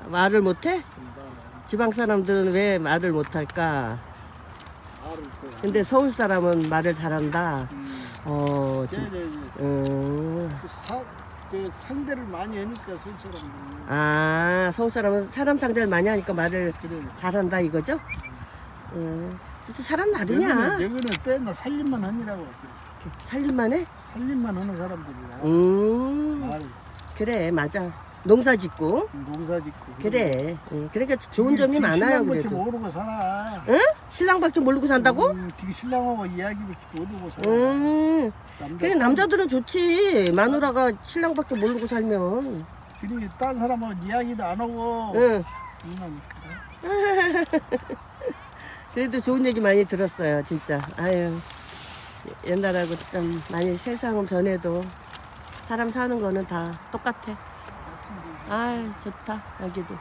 말을 못해? 지방 사람들은 왜 말을 못할까? 근데 서울 사람은 말을 잘한다. 그 상대를 많이 하니까 서울 사람들은. 아, 서울 사람은 사람 상대를 많이 하니까 말을 그래. 잘한다 이거죠? 사람 나름이야. 여기는 빼나 살림만 하니라고. 살림만 해? 살림만 하는 사람들이라. 말을 그래, 맞아. 농사 짓고. 농사 짓고. 그래. 그러니까 좋은 점이 많아요, 신랑밖에 그래도. 모르고 살아. 응? 신랑밖에 모르고 산다고? 되게 신랑하고 이야기밖에 모르고 살아. 그래, 남자들은 좋지. 마누라가 신랑밖에 모르고 살면. 그러니 딴 사람하고 이야기도 안 하고. 응. 그러니까. 그래도 좋은 얘기 많이 들었어요, 진짜. 아유, 옛날하고 좀 많이 세상은 변해도 사람 사는 거는 다 똑같아. 아유, 좋다, 여기도.